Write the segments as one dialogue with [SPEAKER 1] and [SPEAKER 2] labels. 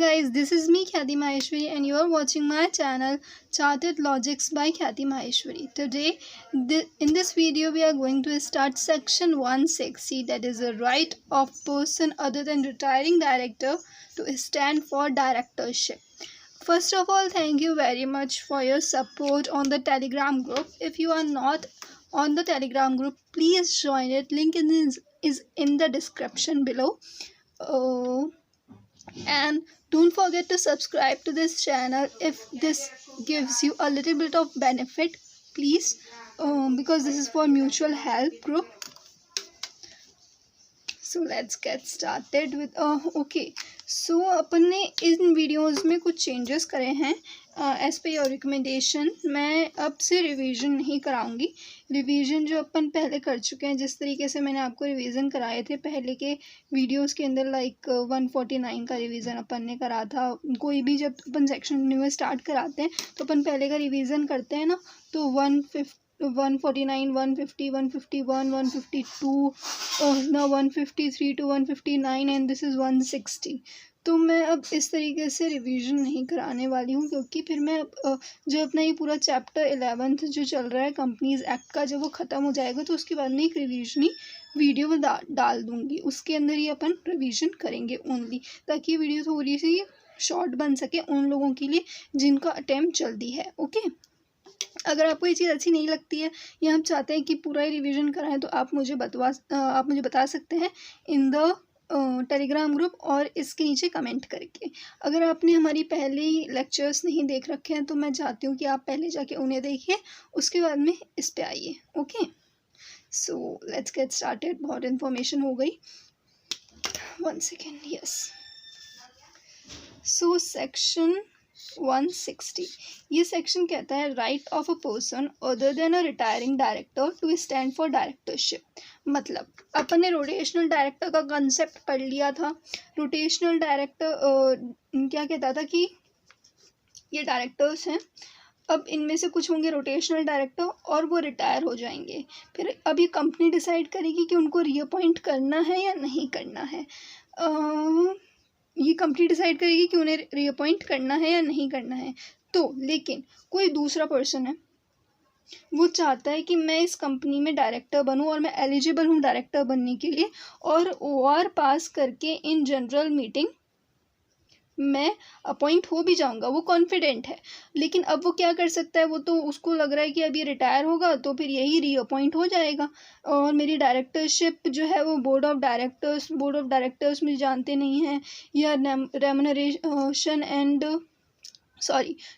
[SPEAKER 1] guys, this is me Khyati Maheshwari and you are watching my channel Chartered Logics by Khyati Maheshwari. Today in this video we are going to start section 160, that is the right of person other than retiring director to stand for directorship. First of all, thank you very much for your support on the Telegram group. If you are not on the Telegram group, please join it. Link is in the description below. And don't forget to subscribe to this channel if this gives you a little bit of benefit, please, because this is for mutual help group. So let's get started with okay. So अपन ने इन videos में कुछ changes करे हैं as पे your recommendation. मैं अब से revision नहीं कराऊंगी. रिवीजन जो अपन पहले कर चुके हैं, जिस तरीके से मैंने आपको रिवीजन कराए थे पहले के वीडियोस के अंदर, लाइक 149 का रिवीजन अपन ने करा था. कोई भी जब अपन सेक्शन न्यू स्टार्ट कराते हैं तो अपन पहले का रिवीजन करते हैं ना, तो 149, 150, 151, 152, now 153 to 159 and this is 160. तो मैं अब इस तरीके से रिवीजन नहीं कराने वाली हूँ, क्योंकि फिर मैं जो अपना ये पूरा चैप्टर 11th जो चल रहा है कंपनीज एक्ट का, जब वो ख़त्म हो जाएगा तो उसके बाद में एक रिवीजन वीडियो में डाल दूँगी. उसके अंदर ही अपन रिवीजन करेंगे ओनली, ताकि ये वीडियो थोड़ी सी शॉर्ट बन सके उन लोगों के लिए जिनका अटेम्प्ट जल्दी है. ओके, अगर आपको ये चीज़ अच्छी नहीं लगती है या हम चाहते हैं कि पूरा ही रिवीजन कराएं, तो आप मुझे बता सकते हैं इन द टेलीग्राम ग्रुप और इसके नीचे कमेंट करके. अगर आपने हमारी पहले ही लेक्चर्स नहीं देख रखे हैं तो मैं चाहती हूँ कि आप पहले जाके उन्हें देखिए, उसके बाद में इस पे आइए. Okay, so let's get started. बहुत इन्फॉर्मेशन हो गई. 1 सेकेंड. यस, सो सेक्शन 160, ये सेक्शन कहता है right of a person other than a retiring director to stand for directorship. मतलब अपन ने रोटेशनल डायरेक्टर का कंसेप्ट पढ़ लिया था. रोटेशनल डायरेक्टर क्या कहता था कि ये डायरेक्टर्स हैं, अब इनमें से कुछ होंगे रोटेशनल डायरेक्टर और वो रिटायर हो जाएंगे. फिर अब ये कंपनी डिसाइड करेगी कि उनको रीअपॉइंट करना है या नहीं करना है. ये कंपनी डिसाइड करेगी कि उन्हें रीअपॉइंट करना है या नहीं करना है. तो लेकिन कोई दूसरा पर्सन है, वो चाहता है कि मैं इस कंपनी में डायरेक्टर बनूं और मैं एलिजिबल हूं डायरेक्टर बनने के लिए, और OR पास करके इन जनरल मीटिंग मैं अपॉइंट हो भी जाऊंगा. वो कॉन्फिडेंट है, लेकिन अब वो क्या कर सकता है, वो तो उसको लग रहा है कि अब ये रिटायर होगा तो फिर यही रीअपॉइंट हो जाएगा और मेरी डायरेक्टरशिप जो है वो बोर्ड ऑफ डायरेक्टर्स मुझे जानते नहीं हैं, या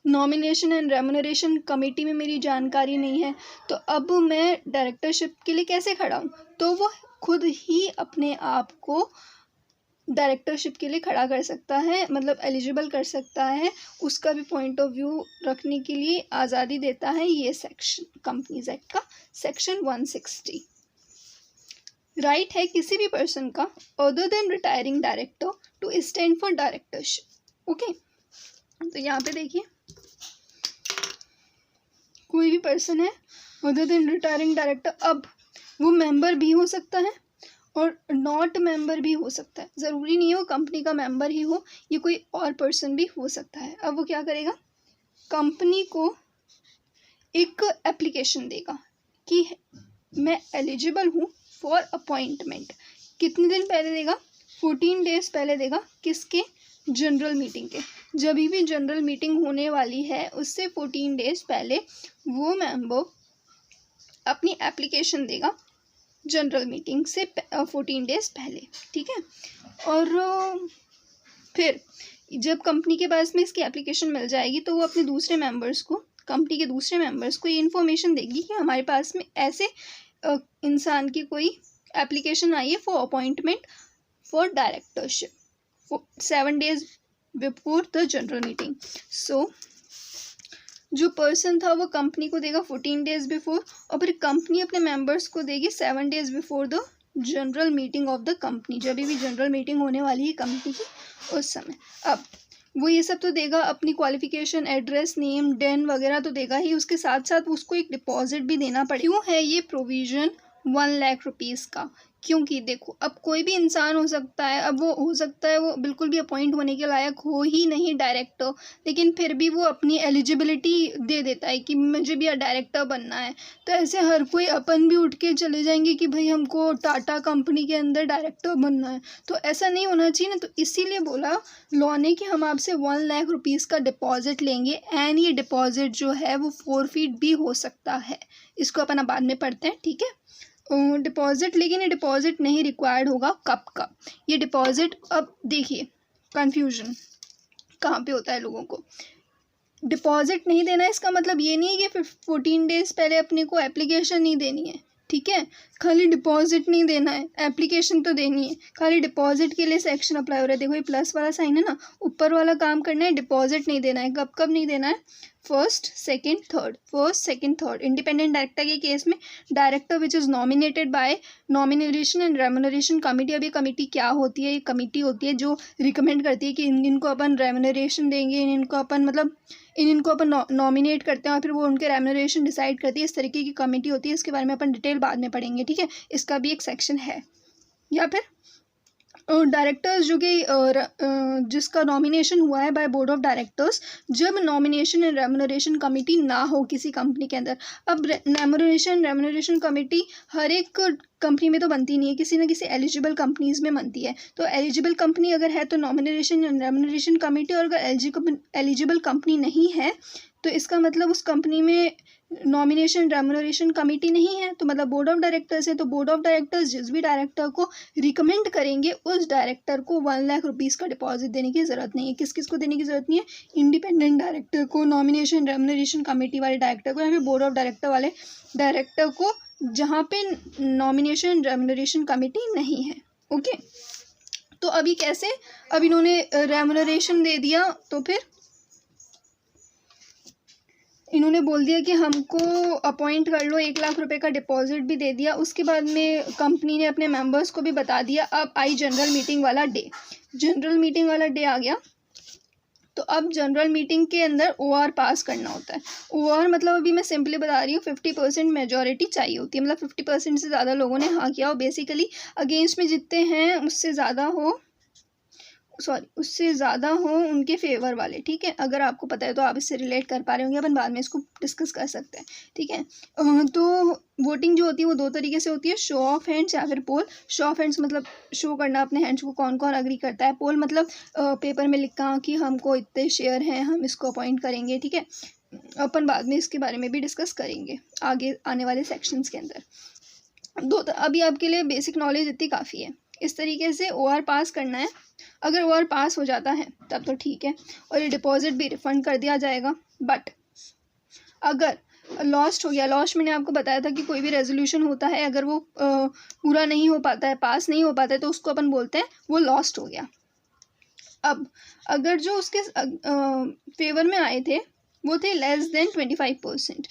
[SPEAKER 1] नॉमिनेशन एंड रेम्युनरेशन कमेटी में मेरी जानकारी नहीं है. तो अब मैं डायरेक्टरशिप के लिए कैसे खड़ा हूँ? तो वो खुद ही अपने आप को डायरेक्टरशिप के लिए खड़ा कर सकता है, मतलब एलिजिबल कर सकता है. उसका भी पॉइंट ऑफ व्यू रखने के लिए आज़ादी देता है ये सेक्शन, कंपनीज एक्ट का सेक्शन 160. राइट है किसी भी पर्सन का other than retiring director to stand for directorship. Okay, तो यहाँ पे देखिए, कोई भी पर्सन है अदर देन रिटायरिंग डायरेक्टर, अब वो मेंबर भी हो सकता है और नॉट मेंबर भी हो सकता है. ज़रूरी नहीं है वो कंपनी का मेंबर ही हो, ये कोई और पर्सन भी हो सकता है. अब वो क्या करेगा, कंपनी को एक एप्लीकेशन देगा कि मैं एलिजिबल हूँ फॉर अपॉइंटमेंट. कितने दिन पहले देगा? 14 डेज पहले देगा. किसके? जनरल मीटिंग के. जब भी जनरल मीटिंग होने वाली है उससे 14 डेज पहले वो मेंबर अपनी एप्लीकेशन देगा जनरल मीटिंग से 14 डेज पहले. ठीक है, और फिर जब कंपनी के पास में इसकी एप्लीकेशन मिल जाएगी तो वो अपने दूसरे मेंबर्स को, कंपनी के दूसरे मेंबर्स को ये इन्फॉर्मेशन देगी कि हमारे पास में ऐसे इंसान की कोई एप्लीकेशन आई है for appointment for directorship 7 days before the general meeting. So जो पर्सन था वो कंपनी को देगा 14 डेज बिफोर, और फिर कंपनी अपने मेंबर्स को देगी 7 days before the general meeting of the company. जब भी जनरल मीटिंग होने वाली है कंपनी की उस समय. अब वो ये सब तो देगा, अपनी क्वालिफिकेशन, एड्रेस, नेम, डेन वगैरह तो देगा ही, उसके साथ साथ उसको एक डिपॉजिट भी देना पड़ेगा. क्यों है ये प्रोविज़न 1 लाख रुपीज़ का? क्योंकि देखो अब कोई भी इंसान हो सकता है, अब वो हो सकता है वो बिल्कुल भी अपॉइंट होने के लायक हो ही नहीं डायरेक्टर, लेकिन फिर भी वो अपनी एलिजिबिलिटी दे देता है कि मुझे भी डायरेक्टर बनना है। तो ऐसे हर कोई अपन भी उठ के चले जाएंगे कि भाई हमको टाटा कंपनी के अंदर डायरेक्टर बनना है, तो ऐसा नहीं होना चाहिए ना। तो इसीलिए बोला लॉ ने कि हम आपसे 1 लाख रुपीज़ का डिपॉजिट लेंगे, एंड ये डिपॉजिट जो है वो फोरफीट भी हो सकता है। इसको अपन बाद में पढ़ते हैं, ठीक है। डिपॉजिट, लेकिन ये डिपॉजिट नहीं रिक्वायर्ड होगा कब का ये डिपॉजिट। अब देखिए कंफ्यूजन कहाँ पे होता है लोगों को। डिपॉजिट नहीं देना इसका मतलब ये नहीं है कि 14 डेज पहले अपने को एप्लीकेशन नहीं देनी है, ठीक है। खाली डिपॉजिट नहीं देना है, एप्लीकेशन तो देनी है। खाली डिपॉजिट के लिए सेक्शन अप्लाई हो रहा है, देखो ये प्लस वाला साइन है ना, ऊपर वाला काम करना है, डिपॉजिट नहीं देना है। कब कब नहीं देना है? First second third. Independent director के केस में director which is nominated by nomination and remuneration committee. अब ये कमिटी क्या होती है? ये कमिटी होती है जो रिकमेंड करती है कि इनको अपन रेम्युनरेशन देंगे, इनको अपन मतलब इनको अपन नॉमिनेट करते हैं और फिर वो उनके रेम्युनरेशन डिसाइड करती है। इस तरीके की कमेटी होती है, इसके बारे में अपन डिटेल बाद में पढ़ेंगे, ठीक है। इसका भी एक सेक्शन है। या फिर डायरेक्टर्स जो कि जिसका नॉमिनेशन हुआ है बाय बोर्ड ऑफ डायरेक्टर्स, जब नॉमिनेशन एंड रेम्युनरेशन कमेटी ना हो किसी कंपनी के अंदर। अब रेम्युनरेशन कमेटी हर एक कंपनी में तो बनती नहीं है, किसी न किसी एलिजिबल कंपनीज में बनती है। तो एलिजिबल कंपनी अगर है तो नॉमिनेशन एंड रेम्युनरेशन कमेटी, और अगर एलिजिबल कंपनी नहीं है तो इसका मतलब उस कंपनी में नॉमिनेशन रेम्युनरेशन कमेटी नहीं है, तो मतलब बोर्ड ऑफ डायरेक्टर्स है। तो बोर्ड ऑफ डायरेक्टर्स जिस भी डायरेक्टर को रिकमेंड करेंगे उस डायरेक्टर को 1 लाख रुपीज़ का डिपॉजिट देने की ज़रूरत नहीं है। किस किस को देने की ज़रूरत नहीं है? इंडिपेंडेंट डायरेक्टर को, नॉमिनेशन रेम्युनरेशन कमेटी वाले डायरेक्टर को, या फिर बोर्ड ऑफ डायरेक्टर वाले डायरेक्टर को जहाँ पे नॉमिनेशन रेम्युनरेशन कमेटी नहीं है। ओके, तो अभी कैसे? अब इन्होंने रेम्युनरेशन दे दिया तो फिर इन्होंने बोल दिया कि हमको अपॉइंट कर लो, 1 लाख रुपए का डिपॉजिट भी दे दिया। उसके बाद में कंपनी ने अपने मेंबर्स को भी बता दिया। अब आई जनरल मीटिंग वाला डे, जनरल मीटिंग वाला डे आ गया। तो अब जनरल मीटिंग के अंदर OR पास करना होता है। OR मतलब अभी मैं सिंपली बता रही हूँ 50% मेजॉरिटी चाहिए होती है, मतलब 50% से ज़्यादा लोगों ने हाँ किया हो। बेसिकली अगेंस्ट में जितने हैं उससे ज़्यादा हो उनके फेवर वाले, ठीक है। अगर आपको पता है तो आप इससे रिलेट कर पा रहे होंगे, अपन बाद में इसको डिस्कस कर सकते हैं, ठीक है। तो वोटिंग जो होती है वो 2 तरीके से होती है, शो ऑफ हैंड्स या फिर पोल। शो ऑफ हैंड्स मतलब शो करना अपने हैंड्स को, कौन कौन अग्री करता है। पोल मतलब पेपर में लिखा कि हमको इतने शेयर हैं, हम इसको अपॉइंट करेंगे, ठीक है। अपन बाद में इसके बारे में भी डिस्कस करेंगे आगे आने वाले सेक्शंस के अंदर। अभी आपके लिए बेसिक नॉलेज इतनी काफ़ी है। इस तरीके से OR पास करना है। अगर OR पास हो जाता है तब तो ठीक है, और ये डिपॉजिट भी रिफंड कर दिया जाएगा। बट अगर लॉस्ट हो गया, लॉस्ट मैंने आपको बताया था कि कोई भी रेजोल्यूशन होता है, अगर वो पूरा नहीं हो पाता है, पास नहीं हो पाता है, तो उसको अपन बोलते हैं वो लॉस्ट हो गया। अब अगर जो उसके फेवर में आए थे वो थे लेस देन 25%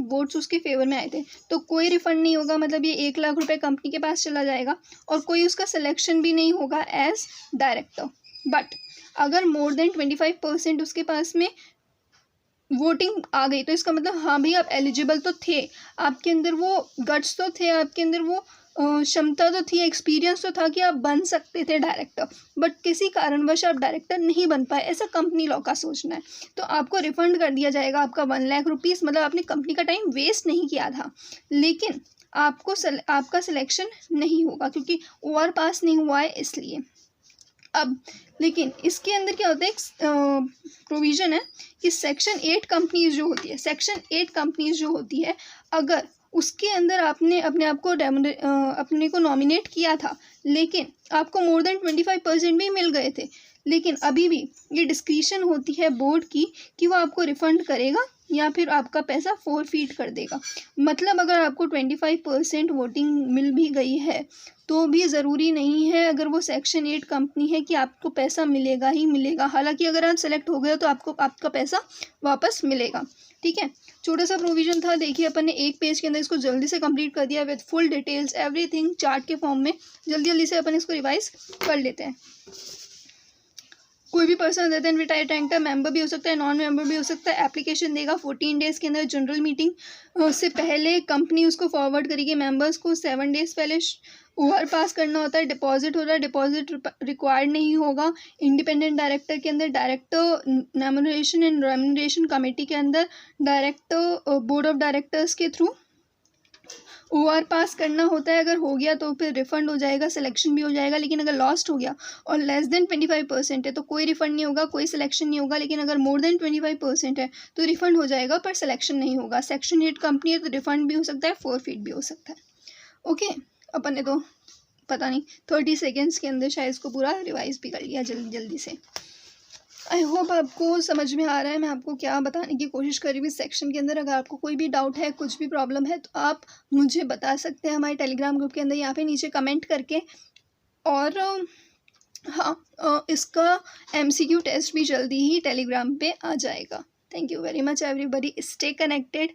[SPEAKER 1] वोट्स उसके फेवर में आए थे, तो कोई रिफंड नहीं होगा। मतलब ये 1 लाख रुपए कंपनी के पास चला जाएगा और कोई उसका सिलेक्शन भी नहीं होगा एज डायरेक्टर। बट अगर मोर देन 25% उसके पास में वोटिंग आ गई तो इसका मतलब हाँ भाई आप एलिजिबल तो थे, आपके अंदर वो गट्स तो थे, आपके अंदर वो क्षमता तो थी, एक्सपीरियंस तो था कि आप बन सकते थे डायरेक्टर, बट किसी कारणवश आप डायरेक्टर नहीं बन पाए, ऐसा कंपनी लॉ का सोचना है। तो आपको रिफंड कर दिया जाएगा आपका 1 लाख रुपीज़। मतलब आपने कंपनी का टाइम वेस्ट नहीं किया था, लेकिन आपका सिलेक्शन नहीं होगा क्योंकि OR पास नहीं हुआ है इसलिए। अब लेकिन इसके अंदर क्या होता है, एक प्रोविज़न है कि सेक्शन 8 कंपनीज जो होती है, सेक्शन 8 कंपनीज जो होती है, अगर उसके अंदर आपने अपने आप को अपने को नॉमिनेट किया था, लेकिन आपको मोर देन 25% भी मिल गए थे, लेकिन अभी भी ये डिस्क्रिशन होती है बोर्ड की कि वो आपको रिफ़ंड करेगा या फिर आपका पैसा फोरफीट कर देगा। मतलब अगर आपको 25% वोटिंग मिल भी गई है तो भी ज़रूरी नहीं है, अगर वो सेक्शन 8 कंपनी है, कि आपको पैसा मिलेगा ही मिलेगा। हालांकि अगर आप सेलेक्ट हो गए तो आपको आपका पैसा वापस मिलेगा, ठीक है। छोटा सा प्रोविज़न था, देखिए अपन ने 1 पेज के अंदर इसको जल्दी से कंप्लीट कर दिया with full details, everything chart के फॉर्म में। जल्दी जल्दी से अपन इसको रिवाइज कर लेते हैं। कोई भी person other then retired rank का मेंबर भी हो सकता है, नॉन मेंबर भी हो सकता है। एप्लीकेशन देगा 14 डेज़ के अंदर। जनरल मीटिंग से पहले कंपनी उसको फॉरवर्ड करेगी मेंबर्स को। 7 डेज़ पहले ओआर पास करना होता है। डिपॉजिट हो रहा है, डिपॉजिट रिक्वायर्ड नहीं होगा। इंडिपेंडेंट डायरेक्टर के अंदर director nomination and remuneration committee के अंदर डायरेक्टर बोर्ड ऑफ डायरेक्टर्स के थ्रू ओआर पास करना होता है। अगर हो गया तो फिर रिफ़ंड हो जाएगा, सिलेक्शन भी हो जाएगा। लेकिन अगर लॉस्ट हो गया और लेस देन 25% है तो कोई रिफ़ंड नहीं होगा, कोई सिलेक्शन नहीं होगा। लेकिन अगर मोर देन 25% है तो रिफ़ंड हो जाएगा पर सिलेक्शन नहीं होगा। सेक्शन 8 कंपनी है तो रिफ़ंड भी हो सकता है, फॉरफिट भी हो सकता है। ओके, अपन ने तो पता नहीं 30 सेकेंड्स के अंदर शायद इसको पूरा रिवाइज भी कर लिया जल्दी जल्दी से। आई होप आपको समझ में आ रहा है मैं आपको क्या बताने की कोशिश कर रही हूँ इस सेक्शन के अंदर। अगर आपको कोई भी डाउट है, कुछ भी प्रॉब्लम है तो आप मुझे बता सकते हैं हमारे टेलीग्राम ग्रुप के अंदर यहाँ पे नीचे कमेंट करके। और हाँ, इसका MCQ टेस्ट भी जल्दी ही टेलीग्राम पे आ जाएगा। Thank you very much everybody, stay connected.